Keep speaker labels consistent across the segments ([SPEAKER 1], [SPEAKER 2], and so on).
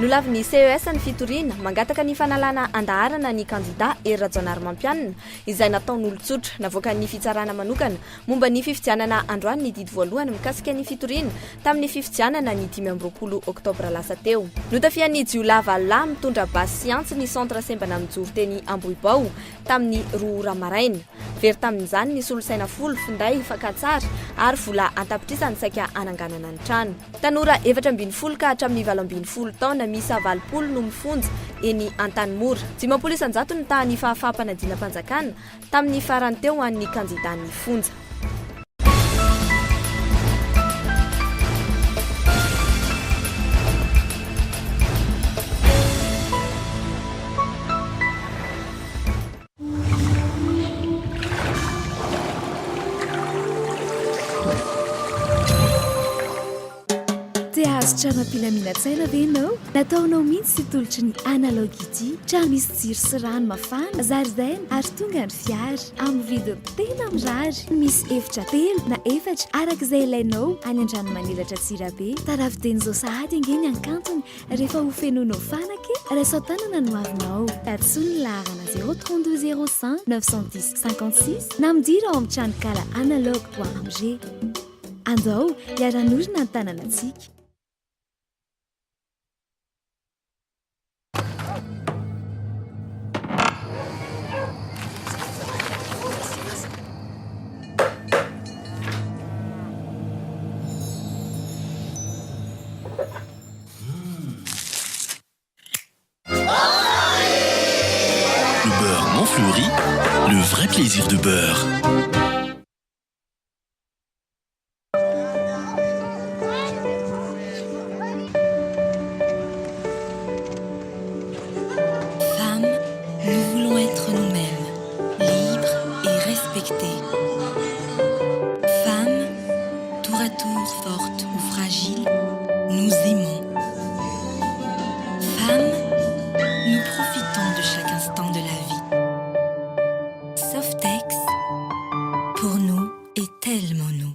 [SPEAKER 1] Nolavin'ny CES ny fitoriana mangataka ny fanalana andaharana ny kandida Rajaonarimampianina izay nataon'olon-tsotra navoaka ny fitsarana manokana momba ny fifidianana androany ny didy voalohany mikasika ny fitoriana tamin'ny fifidianana ny 12 oktobra lasa teo. Notafian'ny jiolava lahy mitondra basy siantsy ny centre sembana mijoro teny Ambohibao tamin'ny 2 ora maraina. Very tamin'izany ny solosaina folo finday fakatsara ary vola antapitrisany saika ananganana ny trano. Tanora 720 ka hatramin'ny 20 taona misa 20 no mifonja eny Antanimora. 50 isanjato ny tahan'ny fahafahampanadina mpanjakana tamin'ny farany teo ho an'ny kandida ny fonja.
[SPEAKER 2] Trano ampilaminatsaina ve ianao? Nataonao mihitsy sy tolotry ny analogy trano misy jiro sy rano mafana, zaridaina ary tonga ny fiara amin'ny vidiny tena mirary. Misy efitra 3 na 4 arak'izay ilainao any an-dranomanilatra Tsirabe. Tarafiden'izao sahady angeny ankantony rehefa ho fenonao fanaka rasa tanana no avinao. Tatsoa ny laharana 032 01 910 56 na midira ao amin'ny tranokala analogue.amg. Andao hiara-norina ny tanànantsika.
[SPEAKER 3] Montfleury, le vrai plaisir de beurre.
[SPEAKER 4] Femmes, nous voulons être nous-mêmes, libres et respectées. Femmes, tour à tour fortes ou fragiles, nous aimons. Femmes, nous profitons de chaque instant de la vie. Softex, pour nous, est tellement nous.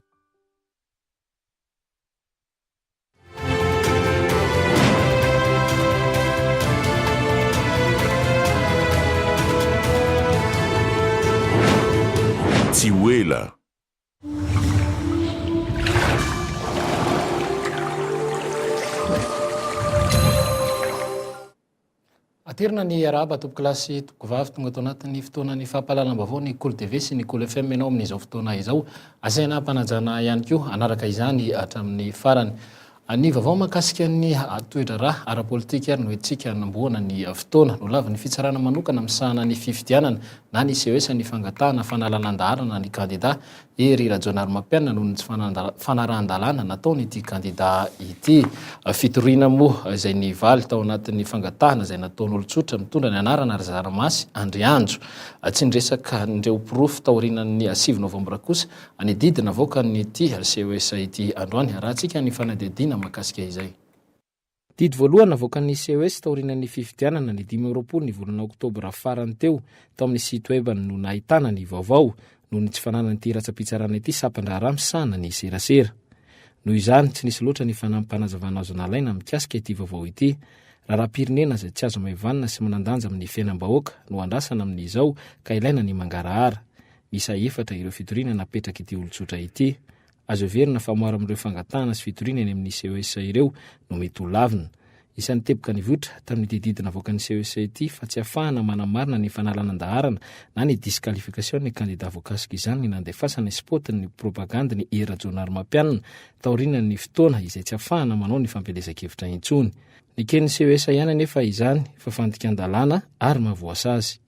[SPEAKER 3] Tiwela.
[SPEAKER 5] Atirina ny araba topo kilasy toko vavy tonga ato anatin'ny fotoana ny fampahalalam-baovao ny Cool TV sy ny Cool FM enao amin'izao fotoana izao. Asaina ampanajana ihany koa anaraka izany hatramin'ny farany. Ny vaovao mahakasika ny toetra rà ara-politika ary no etsika namboana ny fotoana no lava ny fitsarana manokana misahana ny fifidianana na ny CES ny fangatahana fanalana andaharana ny kandida Rajaonarimampianina noho ny tsy fanarahan-dalàna nataony ity kandida ity. Fitoriana moa izay ny valy tao anatin'ny fangatahana izay nataon'olon-tsotra mitondra ny anarana ary Zaramasy Andrianjo. Tsy niresaka ndreo pirofo taorinan'ny 7 novambra kosa any didina avoaka nyity CES ity androany rahantsika ny fanadidina makasika izay. Didy voalohany avoakan'ny CES taorinan'ny fifidianana ny 20 ny volana oktobra farany teo tao amin'ny site web no nahitana ny vaovao noho ny tsy fananany ity ratsam-pitsarana ity sapandraharaha misahana ny serasera. Noho izany tsy nisy loatra ny fanampanazavana azo nalaina mikasika ity vaovao ity. Raharam-pirenena izay tsy azo maivanina sy manandanja amin'ny fiainam-bahoaka no andrasana amin'izao ka ilaina ny mangarahara. Misa 4 ireo fitoriana napetraka ity olon-tsotra ity. Azo everina fa maro amin'ireo fangatahana sy fitoriana eny amin'ny CES ireo no mety ho lavina. Isan'ny teboka ny votra tamin'ny dididina avoakan'ny CES ity fa tsy ahafahana manamarina ny fanalana andaharana na ny disqualification ny kandida voakasika izany ny nandefasana spot ny propaganda ny Rajaonarimampianina taoriana ny fotoana izay tsy ahafahana manao ny fampelezan-kevitra intsony. Ny ken'ny CES ihany anefa izany fa fandikan-dalàna ary mahavoasa azy.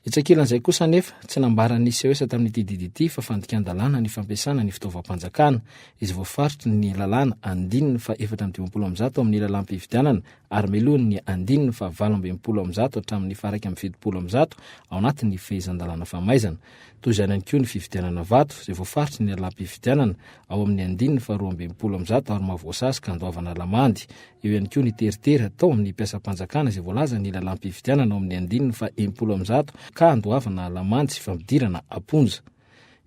[SPEAKER 5] Itsakilan'izay kosa nefa tsy nambaran'ny CES tamin'ity didy ity fa fandikan-dalàna ny fampiasana ny fitaovam-panjakana izy voafaritra ny lalàna 420 amin'ny lalam-pifidianana ary melohany ny 420 hatramin'ny 170 ao anatin'ny fehezan-dalàna famaizana. Toy izany ihany koa ny fifidianana vato izay voafaritra ny lalam-pifidianana ao amin'ny 420 ary mahavoasa azy ka andoavana lamandy. Eo ihany koa ny teritery atao amin'ny mpiasam-panjakana izay voalaza ny lalam-pifidianana ao amin'ny 420 ka andoavana lamandy sy fampidirana aponja.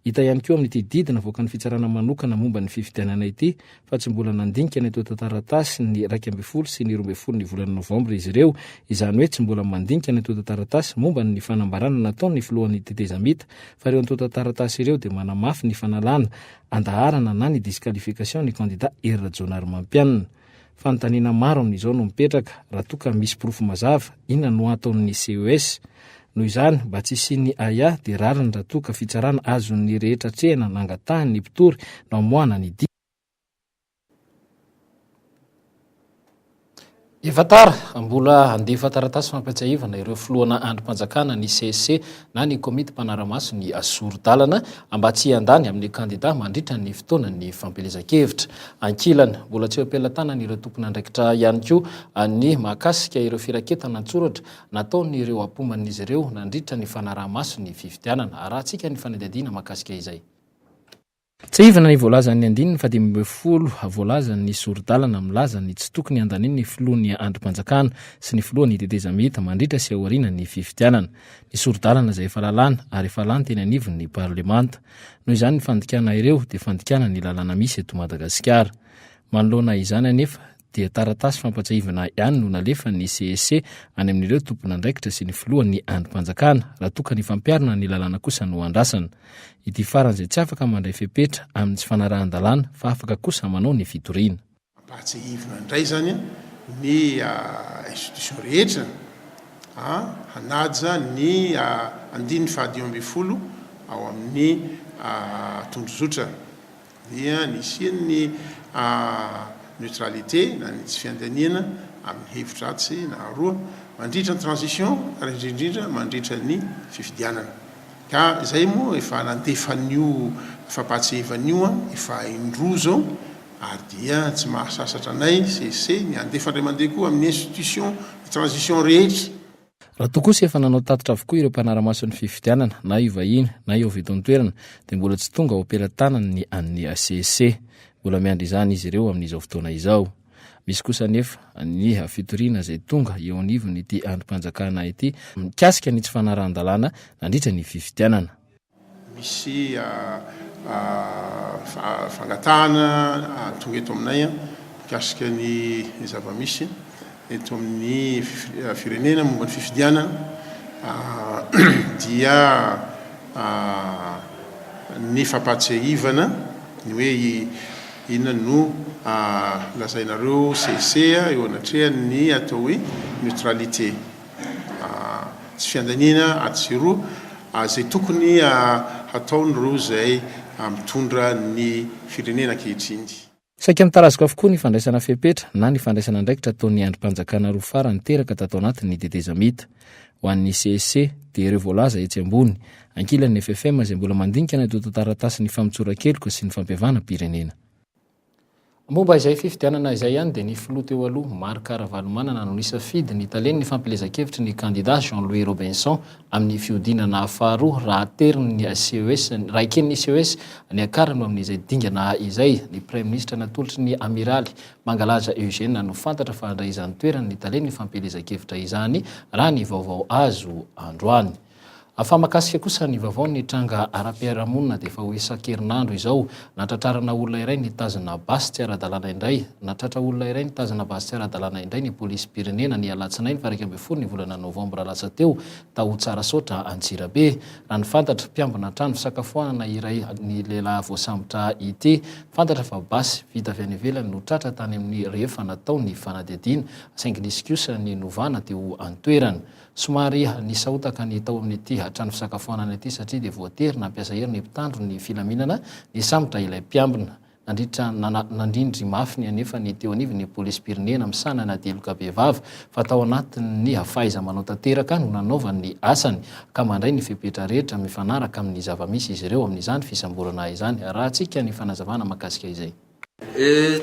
[SPEAKER 5] Hita ihany koa amin'ity didina voaka ny fitsarana manokana momba ny fifidianana ity fa tsy mbola nandinika ny eto taratasy ny 12 sy ny 12 ny volana novambra izy ireo, izany hoe tsy mbola mandinika ny eto taratasy momba ny fanambarana nataony filohan'ny tetezamita fa ireo ny taratasy ireo dia manamafy ny fanalana andaharana na ny disqualification ny candidat Erajonar Mampianina. Fanontaniana maro amin'izao no mipetraka raha toa ka misy porofo mazava inona no ataon'ny CES. Noho izany mba tsy siny aya dia rariny raha toa ka fitsarana azon'ny rehetra trehana nangatahany ny mpitory namoana ny di. Efa tara mbola andefa taratasy fampiatsahivana ireo filohana androm-panjakana ny CSC na ny komity mpanaramaso ny asoro-dalana mba tsy handany amin'ny kandida mandritra ny fotoana ny fampelezan-kevitra. Ankilana mbola tsy ampelantanany ireo tompona andraikitra ihany koa ny mahakasika ireo firaketana antsoratra nataony ireo ampoman'izy ireo nandritra ny fanaramaso ny fifidianana. Arahantsika ny fanadihadiana mahakasika izay. Tsy ivana ny voalazan'ny andininy fa 10 voalazan'ny soro-dalana milaza ny tsy tokony andaniny ny filohan'ny androm-panjakana sy ny filohan'ny tetezamita mandritra sy aoriana ny fifidianana. Ny soro-dalana izay efa lalàna ary efa lany teny anivon'ny parlemanta. Noho izany ny fandikana ireo dia fandikana ny lalàna misy eto Madagasikara. Manoloana izany anefa dia taratasy fampatsahivana ihany no nalefa ny CSC any amin'ireo tompona andraikitra sy ny filohan'ny androm-panjakana raha toka ny fampiarana ny lalàna kosa no andrasana. Ity faran'izay tsy afaka mandray fepetra amin'ny tsy fanarahan-dalàna fa afaka kosa manao ny fitoriana.
[SPEAKER 6] Mampatsahivana indray zany ny institution rehetra hanaja ny andininy fahadio amby folo ao amin'ny tondrozotra dia nisian'ny neutralité na ny tsy fiandaniana amin'ny hevitra ratsy na roa mandritra ny transition ary indrindrindra mandritra ny fifidianana. Ka izay moa efa nandefan'io fampatsivan'io efa indroa zao ary dia tsy mahasasatra anay CSC ny andefa indray mandeha koa amin'ny institution de transition rehetra.
[SPEAKER 5] Raha tokosa efa nanao tatitra avokoa ireo mpanaramaso ny fifidianana na io vahiny na io avy eto an-toerana dia mbola tsy tonga ao ampelantanany ny CSC. Mbola miandry izany izy ireo amin'izao fotoana izao. Misy kosa nefa ny fitoriana izay tonga eo anivony ity androm-panjakana ity mikasika ny tsy fanarahan-dalàna nandritra ny fifidianana.
[SPEAKER 6] Misy fangatahana tonga eto aminay mikasika ny zava-misy eto amin'ny firenena momba ny fifidianana dia ny fampatsiahivana ny hoe inona no lazainareo CSC eo anatrehany atao hoe neutralité tsy fiandaniana aty roa zay tokony ataon'ireo zay mitondra ny firenena ankehitriny.
[SPEAKER 5] Saika mitarazaka avokoa ny fandraisana fepetra na ny fandraisana andraikitra ataon'ny androm-panjakana roa farany teraka tato anatin'ny tetezamita. Ho an'ny CSC dia ireo voalaza etsy ambony ankilan'ny FFM izay mbola mandinika ny toto taratasy ny famitsoran-keloka sy ny fampiavana-pirenena. Momba izay fifidianana izay ihany dia ny filoha teo aloha Marc Ravalomanana no nisafidy ny Italiana ny fampilezan-kevitry ny candidat Jean-Louis Robinson amin'ny fiodinana faharoa raha teriny CES raha eken'ny CES ny akarano amin'izay dingana izay. Ny Premier Ministre natolotry ny Amiraly Mangalaza Eugène no fantatra fa handray izany toerana ny Italiana ny fampilezan-kevitra izany raha ny vaovao azo androany. Afamakasika kosa ny vaovao ny tranga ara-piarahamonina dia efa ho isan-kerinandro izao natratrarana olona iray nitazana basy tsy ara-dalàna indray. Natratra olona iray nitazana basy tsy ara-dalàna indray ny polisy pirenena ny alatsinainy 21 ny volana novambra lasa teo tao Tsarasotra Antsirabe. Raha ny fantatra mpiambina trano fisakafoanana iray ny lehilahy voasambotra ity fantatra fa basy vita avy any ivelany no tratra tany amin'ny rehefa natao ny fanadihadiana saingy nisy kosa ny novana teo an-toerana. Somary nisahotaka ny tao amin'ity trano fisakafoanana ity satria dia voatery nampiasa hery ny mpitandro ny filaminana ny sambotra ilay mpiambina. Nandrindry mafy ny anefa ny teo anivy ny polisy pirenena misanana deloka behivavy fa tao anatin'ny fahaiza manao tanteraka no nanaovany asany ka mandray ny fepetra rehetra mifanaraka amin'ny zava-misy izy ireo amin'izany fisamborana izany. Raha antsika ny fanazavana makasika izay.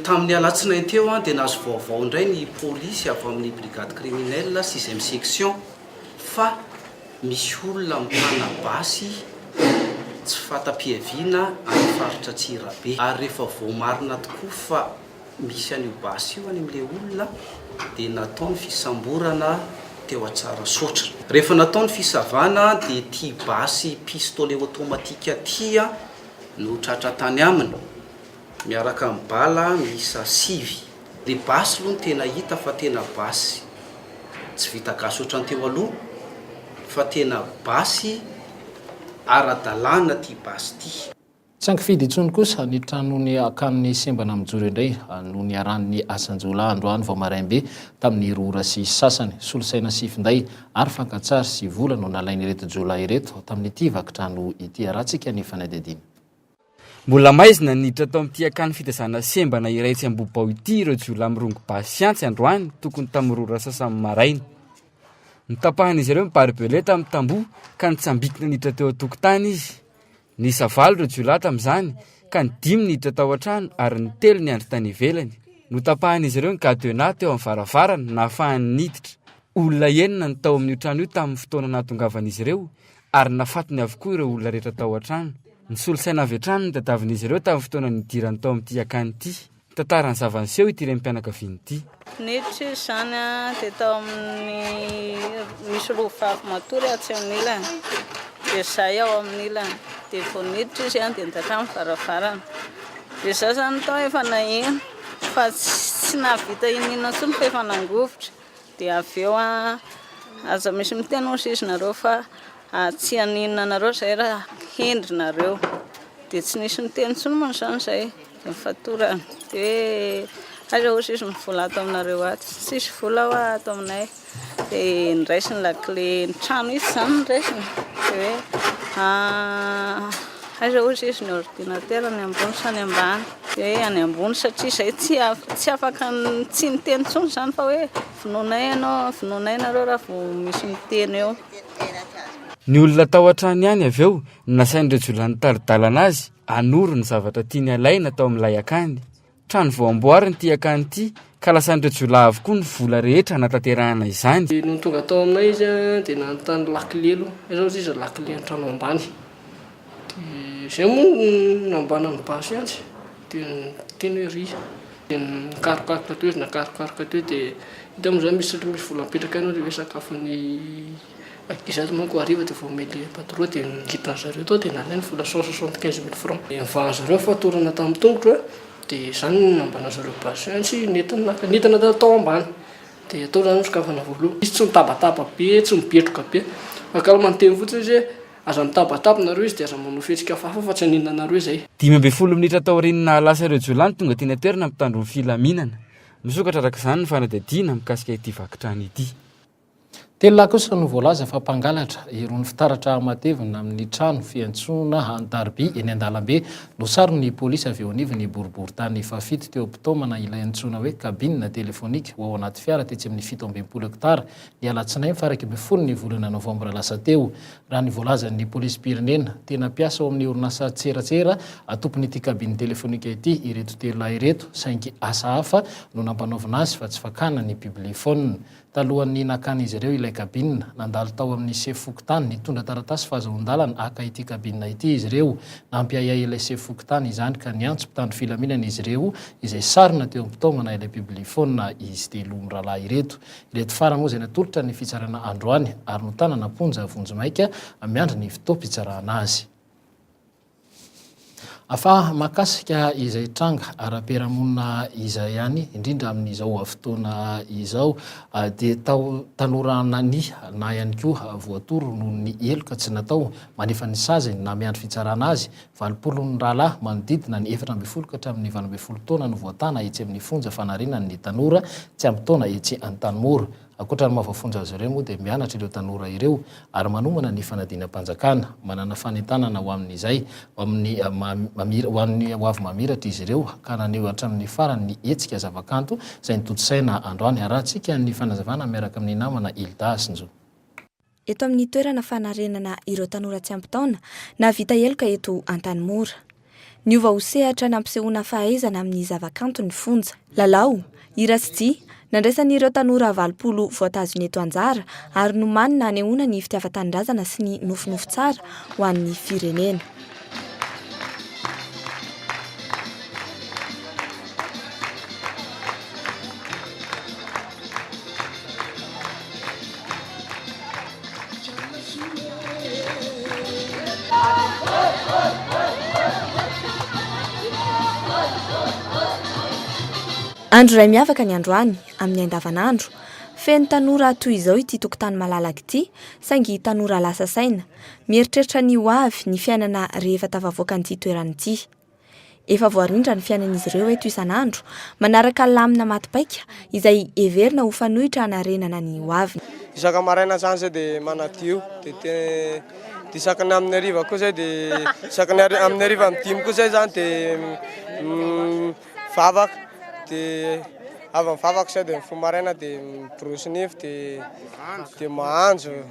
[SPEAKER 7] Tamin'ny alatsinainy teo dia nahazo vaovao indray ny polisy avy amin'ny brigade criminelle 6e section fa misy olona mitana basy tsy fata-piaviana amin'ny faritra Antsirabe ary rehefa voamarina tokoa fa misy an'io basy io any amin'ilay olona dia nataony fisamborana teo Tsarasotra. Rehefa nataony fisavana dia ty basy pistolet automatique tia no tratra tany aminy miaraka amin'ny bala miisa 5 de basy aloha ny tena hita fa tena basy tsy vita gasy ohatrany teo aloha fa tena basy ara-dalàna ty basy ty.
[SPEAKER 5] Tsy ankifidy intsony kosa ny tranony akan'ny sembana mijoro indray no ny aran'ny asanjola androany vao maraimbe tamin'ny rora sy sasany solosaina sifinday ary fankatsary sy vola no nalainy ireto jola ireto tamin'ity vakitrano ity arahantsika ny fanadidiny.
[SPEAKER 8] Mbola maizina niditra tao amin'ity akany fitazana sembana iray tsy ambobao ity ireo jola mirongo pasiantsy androany tokony tamin'ny rora sasany maraina. Nitapahan'izy ireo miparibele tamin'ny tamboho ka nitsambikina niditra teo an-tokotany izy. Ny savalo ireo jola tamin'izany ka ny 5 niditra tao an-trano ary ny 3 ny andro tany ivelany. Notapahan'izy ireo ny gadena teo amin'ny varavarana nahafahany niditra. Olona 9 ny tao amin'io trano io tamin'ny fotoana nahatongavan'izy ireo ary nafatiny avokoa ireo olona rehetra tao an-trano. Ny solosaina avy an-trano ny tadavin'izy ireo tamin'ny fotoana nidirany tao amin'ity akany ity. Tantarany zavanyseho ity rem-pianakaviany ity.
[SPEAKER 9] Niditra izy zany dia tao amin'ny misy roavavy matory atsy amin'ny ilany dia zay ao amin'ny ilany dia vao niditra izy dia nidaka amin'ny varavarana dia za zany tao efa naheno fa tsy nahavita inina intsony fa efa nangovotra dia avy eo aza misy miteny ozy izy nareo fa tsy haninona nareo zay raha hendrinareo dia tsy nisy niteny intsony moa zany zay dia mifatorana dia aza ozy izy mivola ato aminareo ato tsisy vola ho ato aminay dia niraisiny lakile ny trano izy zany niraisiny dia hoe aza ozy izy ny ordinateur ny ambony sy ny ambany dia hoe any ambony satria zay tsy afaka tsy niteny intsony zany fa hoe vononay ianao vononay nareo raha vao misy miteny eo.
[SPEAKER 8] Ny olona tao an-trano ihany avy eo nasain'ireo jola nitaridalana azy anoro ny zavatra tiany alaina tao amin'ilay akany. Trano vao amboariny ity akany ity ka lasan'ireo jola avokoa ny vola rehetra natanterahana izany.
[SPEAKER 10] No tonga tao aminay izy dia nanontany lakile aloha izao izy lakile ny trano ambany dia zay moa nambana ny basy antsy dia teny hoe ry dia nikarokaroka teo izy nakarokaroka teo dia hita amin'izany misy vola mipetraka ianao dia hoe sakafon'ny izato manko ariva dia vao mely patro dia nikitana zareo tao dia nalainy vola 175 000 francs dia nivahan zareo fatorana tamin'ny tongotra dia izany nambana zareo basy antsy nentana tao ambany dia atao zany sokafana voaloha izy tsy mitabataba be tsy mipetroka be fakalo manteny fotsiny izy aza mitabataba nareo izy dia aza manao fihetsika fafa fa tsy haninona nareo izay.
[SPEAKER 8] 12 minitra tao aoriana lasa ireo jolany tonga tiana toerana mitandro ny filaminana misokatra araka izany ny fanadihadiana mikasika ity vakitrano ity.
[SPEAKER 5] Telona kosa no voalaza fa mpangalatra irony fitaratra matevina amin'ny trano fiantsona Antarby eny Andalambe no saro ny polisy avy eo anivony boribory tany fafito teo am-pitomana ilay antsona hoe kabinina telefonika ho ao anaty fiara tetsy amin'ny 17 hektara ny alatsinainy faraka 10 ny volana novambra lasa teo. Raha ny voalazan'ny polisy pirenena tena piasa ao amin'ny orinasa tseratsera atopon'ity kabiny telefonika ity ireto telona ireto saingy asa hafa no nampanaovina azy fa tsy fakana ny biblifone. Talohan'ny nakan'izy ireo ilay kabinina nandalo tao amin'ny sefokotany nitondra taratasy fahazon-dalana aka ity kabinina ity izy ireo nampiayay ilay sefokotany izany ka niantso mpitandro filaminana izy ireo izay sarina teo am-pitomana ilay biblifone izy telo mirahalahy ireto fara moa izay natolotra ny fitsarana androany ary no tanana ponja vonjomaika miandry ny fotoam-pitsarana azy. Afa makasika izay tranga ara-piarahamonina izay ihany indrindra amin'izao fotoana izao dia tanorana ny na ihany koa voatoro noho ny eloka tsy natao manefa ny sazany na miandry fitsarana azy 20 rahalahy manodidina ny 12 ka hatramin'ny 20 taona no voatana etsy amin'ny fonja fanarinany ny tanora tsy ampy taona etsy Antanimora. Akoatra ny mahavafonja azy ireo moa dia mianatra ireo tanora ireo ary manomana ny fanadina-panjakana manana fanentanana ho amin'izay ho amin'ny hoavy mamiratra izy ireo ka naneo hatramin'ny farany ny hetsika zavakanto izay nitotsaina androany arahantsika ny fanazavana miaraka amin'ny namana Ilda Asinjo.
[SPEAKER 1] Eto amin'ny toerana fanarenana ireo tanora tsy ampy taona na vita eloka eto Antanimora. Niova ho sehatra nampisehoana fahaizana amin'ny zavakanto ny fonja lalao irasy nandraisan'ireo tanora 20 voatazony eto anjara ary nomanina anehoana ny fitiavan-tanindrazana sy ny nofinofy tsara ho an'ny firenena. andro ray miavaka ny androany amin'ny andavanandro feno tanora toy izao ity tokotany malalaka ity saingy tanora lasa saina mieritreritra ny ho avy ny fiainana rehefa tafavoaka an'ity toerana ity. Efa voarindra ny fiainan'izy ireo eto isan'andro manaraka lamina matipaika izay everina ho fanohitra hanarenana ny ho avy.
[SPEAKER 10] Isaka maraina zany zay dia manadio dia isakany amin'ny hariva koa zay dia isakany amin'ny hariva amin'ny dimy koa zay zany dia vavaka dia avy mivavaka zay dia mifoha maraina dia miborosy nify dia mahandro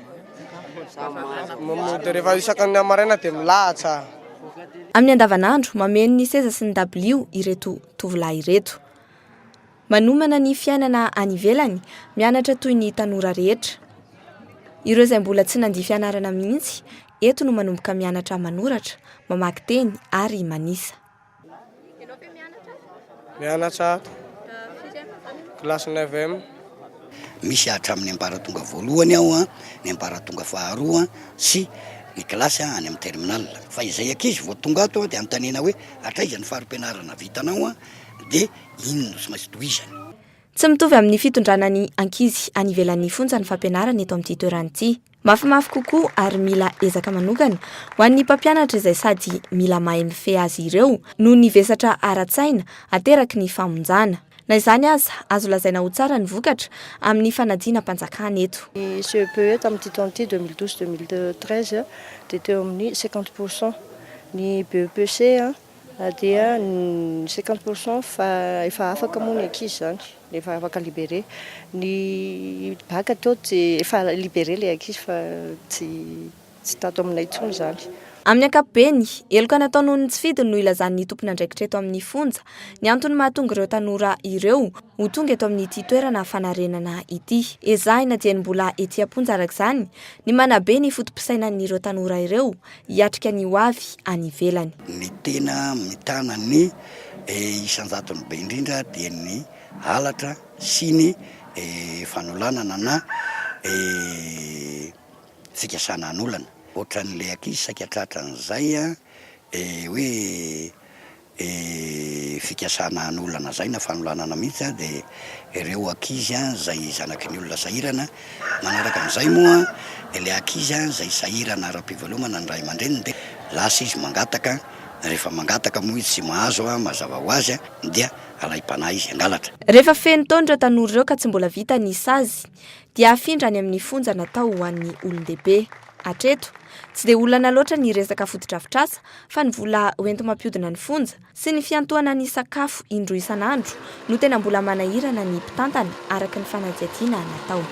[SPEAKER 10] dia rehefa isakany maraina dia milahatra.
[SPEAKER 1] Amin'ny andavanandro mameno ny seza sy ny dabilio ireto tovolahy ireto. Manomana ny fiainana any ivelany mianatra toy ny tanora rehetra. Ireo izay mbola tsy nandia fianarana mihitsy eto no manomboka mianatra manoratra, mamaky teny ary manisa.
[SPEAKER 10] Mianatra kilasy 9e.
[SPEAKER 11] Misy hatramin'ny ambaratonga voalohany aho ny ambaratonga faharoa sy ny kilasy any amin'ny terminal. Fa izay ankizy vao tonga ato dia antanena hoe hatraiza ny farim-pianarana vitanao dia inona sy maintsy tohizany.
[SPEAKER 1] Tsy mitovy amin'ny fitondrana ny ankizy any ivelan'ny fonja ny fampianarana eto amin'ity toerana ity. Mafimafy kokoa ary mila ezaka manokana ho an'ny mpampianatra izay sady mila mahay mifehy azy ireo noho ny vesatra ara-tsaina ateraky ny famonjana. Na izany aza azo lazaina ho tsara ny vokatra amin'ny fanadina mpanjakana eto.
[SPEAKER 12] Ny CEPE tamin'ity taon'ity 2012-2013 dia teo amin'ny 50%. Ny BEPC dia 50% fa efa afaka moa ny ankizy zany, efa afaka libéré. Ny baka teo dia efa libéré ilay ankizy fa tsy tato aminay intsony zany.
[SPEAKER 1] Amin'ny ankapobeny, eloka natao noho ny tsy fidiny no ilazan'ny tompona andraikitra eto amin'ny fonja, ny antony mahatonga ireo tanora ireo ho tonga eto amin'ity toerana fanarenana ity. Ezahina dia ny mbola ety am-ponja arak'izany ny manabe ny fotom-pisainan'ireo tanora ireo hiatrika ny ho avy any ivelany.
[SPEAKER 11] Ny tena mitana ny isanjatony be indrindra dia ny halatra sy ny fanolanana na fikasana an'olana. Ohatran'ilay ankizy saikatratra'izay hoe fikasana an'olana zay na fanolanana mihitsy dia ireo ankizy zay zanaky ny olona sahirana manaraka amin'izay moa ilay ankizy zay sahirana ara-pivelomana ny ray aman-dreniny dia lasa izy mangataka. Rehefa mangataka moa izy tsy mahazo mazava ho azy dia alay-panahy izy angalatra.
[SPEAKER 1] Rehefa feno taona ireo tanora ireo ka tsy mbola vita ny sazy dia afindrany amin'ny fonja natao ho an'ny olon-dehibe. Hatreto tsy dia olana loatra ny resaka fotodrafitrasa fa ny vola hoento mampiodina ny fonja sy ny fiantohana ny sakafo indroa isan'andro no tena mbola manahirana ny mpitantana araka ny fanadihadiana natao.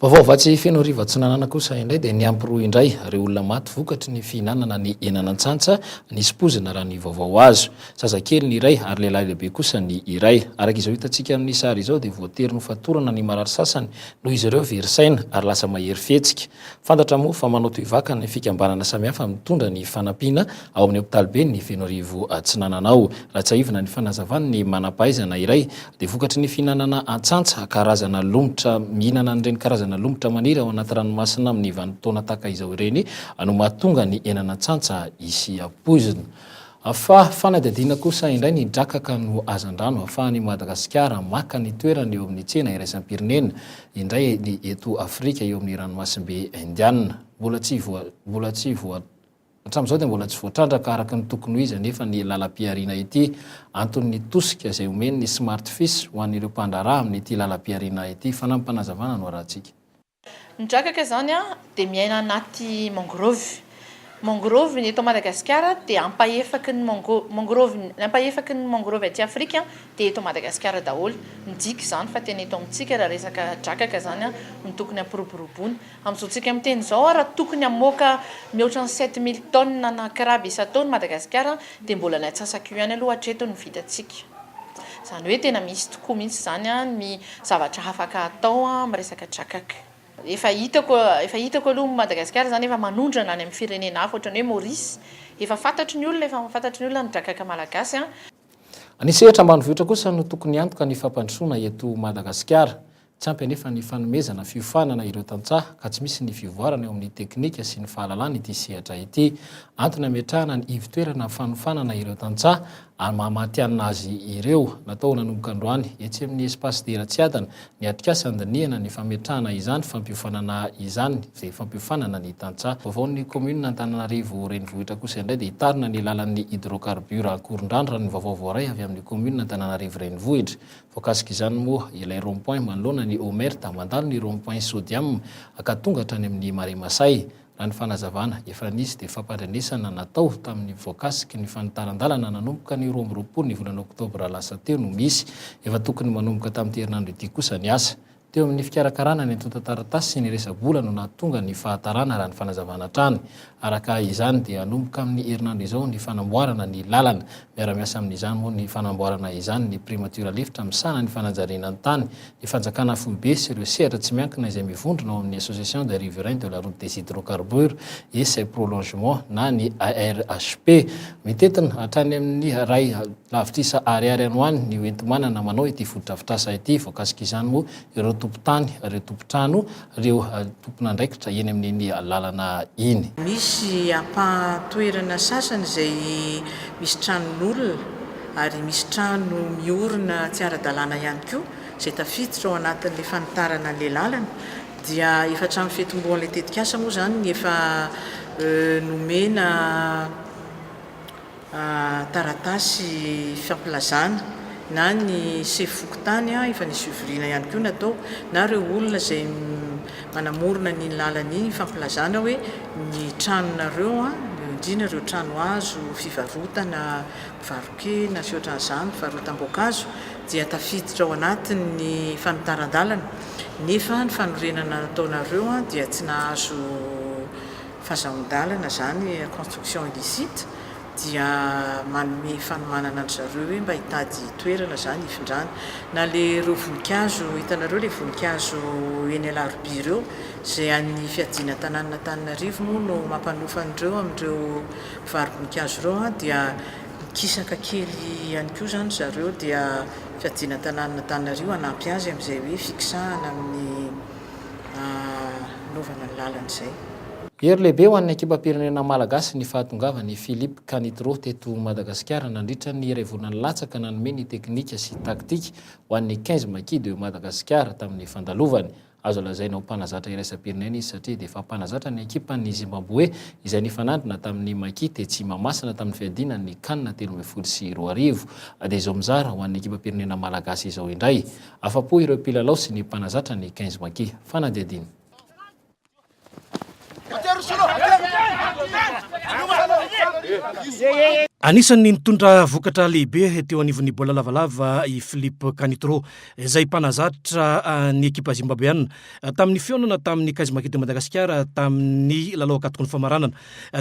[SPEAKER 5] Vaovao vatsy feno riva tsy nanana kosa indray dia ny ampiroa indray ireo olona maty vokatry ny fihinanana ny henan'antsantsa ny spozina raha ny vaovao azo. Zazakely ny iray ary lehilahy lehibe kosa ny iray. Araka izao hitantsika amin'ny sary izao dia voatery no fatorana ny marary sasany noho izy ireo verisaina ary lasa mahery fihetsika. Fantatra moa fa manao toivaka ny fikambanana samihafa mitondra ny fanampiana ao amin'ny hopitaly be ny feno rivo tsy nananao. Raha tsy aivina ny fanazavany ny manam-pahaizana iray dia vokatry ny fihinanana antsantsa karazana lomotra mihinana an'ireny karazana lomotra maniry ao anaty ranomasina amin'ny vanim-potoana tahaka izao ireny no mahatonga ny henan'antsantsa isy poizina. Fa fanadihadiana kosa indray ny drakaka no azan-drano ahafahan'ny Madagasikara maka ny toerana eo amin'ny tsena iraisam-pirenena indray ny eto Afrika eo amin'ny ranomasimbe Indiana. Mbola tsy hatramin'izao dia mbola tsy voatrandraka araka ny tokony ho izy nefa ny lalam-piariana ity antony tosika izay omeny ny smart fish ho an'ireo mpandraraha amin'ity lalam-piariana ity. Fanampanazavana no arahantsika.
[SPEAKER 13] Ny drakaka zany dia miaina anaty mangrove. Mangrove ny eto Madagasikara dia ampahefaky ny mangrove aty Afrika dia eto Madagasikara daholo. Midika zany fa tena eto amintsika raha resaka drakaka zany no tokony ampiroboroboana. Amin'izao tsika miteny izao raha tokony hamoaka mihoatra ny 7000 tonnes na kraby isan-taona Madagasikara dia mbola ny atsasaka io ihany aloha hatreto ny vitantsika. Zany hoe tena misy tokoa mihitsy zany ny zavatra afaka atao amin'ny resaka drakaka. Efa hitako aloha Madagasikara zany efa manondrana any amin'ny firenena hafa ohatran'ny hoe Maurice. Efa fantatry ny olona ny drakaka malagasy.
[SPEAKER 5] Anisy sehatra ambanivohitra kosa no tokony antoka ny fampandrosoana eto Madagasikara. tsy ampy anefa ny fanomezana fiofanana ireo tantsaha ka tsy misy ny fivoarana eo amin'ny teknika sy ny fahalalana ity sehatra ity. Antony ametrahana ny ivitoerana fanofanana ireo tantsaha mamatianina azy ireo. Natao nanomboka androany etsy amin'ny espace de Ratsiadana ny atrikasa andiniana ny fametrahana izany fampiofanana izany izay fampiofanana ny tantsaha. Vaovao ny commune Antananarivo renivohitra kosa indray dia hitarina ny lalan'ny hydrocarbure Akorondrano raha ny vaovao voaray avy amin'ny commune Antananarivo renivohitra. Voakasika izany moa ilay rond-point manoloana ny Omerta mandalo ny rond-point Sodium akatonga hatrany amin'ny Marimasay. Raha ny fanazavana efa nisy dia fampandrenesana natao tamin'ny voakasiky ny fanitaran-dalana nanomboka ny 20 ny volana oktobra lasa teo no misy efa tokony manomboka tamin'ny herinandro ity kosa ny asa. Teo amin'ny fikarakarana ny antonta taratasy sy ny resa-bola no nahatonga ny fahatarana raha ny fanazavana trany. Araka izany dia anomboka amin'ny herinandro izao ny fanamboarana ny lalana. Miara-miasa amin'izany moa ny fanamboarana izany ny primature lifta misana ny fanajariana ny tany. Ny fanjakana foibe sy ireo sehatra tsy miankina izay mivondrona ao amin'ny association des riverains de la route des hydrocarbures et ses prolongements na ny ARHP. Mitetina hatrany amin'ny ray lavitrisa ariary anoany ny oentimanana manao ity fotodrafitrasa ity. Voakasika izany moa ireo tompotany, ireo tompotrano, ireo tompon'andraikitra eny amin'iny lalana iny.
[SPEAKER 14] Misy ampatoerana sasany izay misy tranon'olona ary misy trano miorina tsy ara-dalàna ihany koa izay tafiditra ao anatin'ilay fanitarana an'ilay lalana dia efa hatramin'ny fitomboan'ilay tetikasa moa zany ny efa nomena taratasy famplazana na ny sefokotany efa nisy fivoriana ihany koa natao na ireo olona izay manamorona ny lalana iny famplazana hoe ny tranonareo indrindra ireo trano azo fivarotana varokena sy ohatran'izany fivarotam-boankazo dia tafiditra ao anatin'ny fanitaran-dalana nefa ny fanorenana nataonareo dia tsy nahazo fahazon-dalana zany construction illicite dia manome fanomanana ny zareo hoe mba hitady toerana zany ifindrana na le reo voninkazo hitanareo le voninkazo eny alarobia ireo izay an'ny fiadiana tanàn'Antananarivo moa no mampanofa an'ireo amin'ireo mpivarom-boninkazo ireo dia mikisaka kely ihany koa zany zareo dia fiadiana tanàn'Antananarivo hanampy azy amin'izay hoe fikisahana amin'ny novana ny lalana izay.
[SPEAKER 5] Hery lehibe ho an'ny ekipam-pirenena malagasy ny fahatongavany Philippe Canitro teto Madagasikara nandritra ny iray volana latsaka nanome ny teknika sy taktika ho an'ny 15 maki de Madagasikara tamin'ny fandalovany. Azo lazaina ho mpanazatra iraisam-pirenena izy satria dia efa mpanazatra ny ekipan'ny Zimbabwe izay nifanandrina tamin'ny maki Tetsimamasina tamin'ny fiadiana ny CAN 2022. Dia izao mizara ho an'ny ekipam-pirenena malagasy izao indray. Afa-po ireo mpilalao sy ny mpanazatra ny 15 maki. Fanadihadina.
[SPEAKER 15] Anisan'ny nitondra vokatra lehibe teo anivon'ny bola lavalava i Philippe Canitro izay mpanazatra ny ekipa Zimbabweana tamin'ny fionana tamin'ny 15 maki de Madagasikara tamin'ny lalao katokony famaranana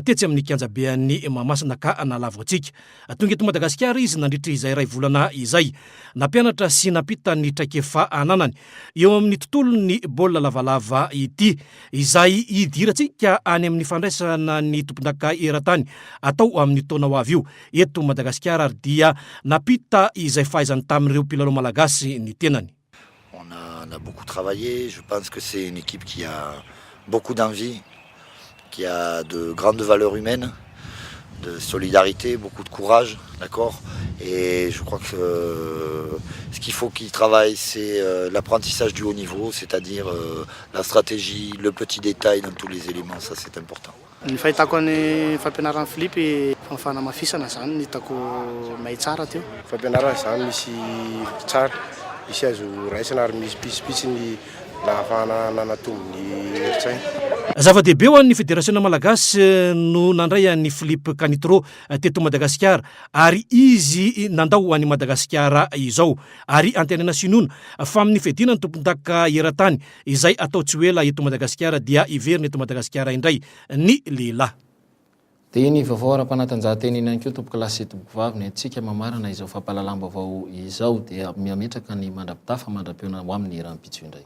[SPEAKER 15] tetsy amin'ny kianjabean'ny Mahamasina ka nalavo antsika. Tonga eto Madagasikara izy nandritra izay ray volana izay nampianatra sy nampita ny traikefa ananany eo amin'ny tontolon'ny bola lavalava ity izay idirantsika any amin'ny fandraisana ny tompon-daka eran-tany atao amin'ny taona ho avy io eto Madagasikara ary dia napita izay fahaizany tamin'ireo mpilalao malagasy ny tenany.
[SPEAKER 16] On a beaucoup travaillé, je pense que c'est une équipe qui a beaucoup d'envie, qui a de grandes valeurs humaines, de solidarité, beaucoup de courage, d'accord. Et je crois que ce qu'il faut qu'ils travaillent, c'est l'apprentissage du haut niveau, c'est-à-dire la stratégie, le petit détail dans tous les éléments, ça c'est important.
[SPEAKER 10] Ny fahitako ny fampianaran'ny Philippe famafana mafisana zany ny hitako may tsara teo.
[SPEAKER 17] Fampianarana zany misy tsara, misy azo raisana ary misy pisipitsiny lahafahana nanatombo ny heritsaina.
[SPEAKER 15] Zava-dehibe ho an'ny Fédération Malagasy no nandray an'ny Philippe Canitro teto Madagasikara ary izy nandao ho an'ny Madagasikara izao ary antenana sinona fa amin'ny fedina ny tompon-daka eran-tany izay atao tsy ela eto Madagasikara dia iverina eto Madagasikara indray ny lehilahy.
[SPEAKER 5] Dia ny vaovao ara-panatanjahantena ihany koa tompoko lasy tompoko vavy ny antsika mamarana izao fampahalalam-baovao izao dia miametraka ny mandrapitafa mandrapiona ho amin'ny rampitso indray.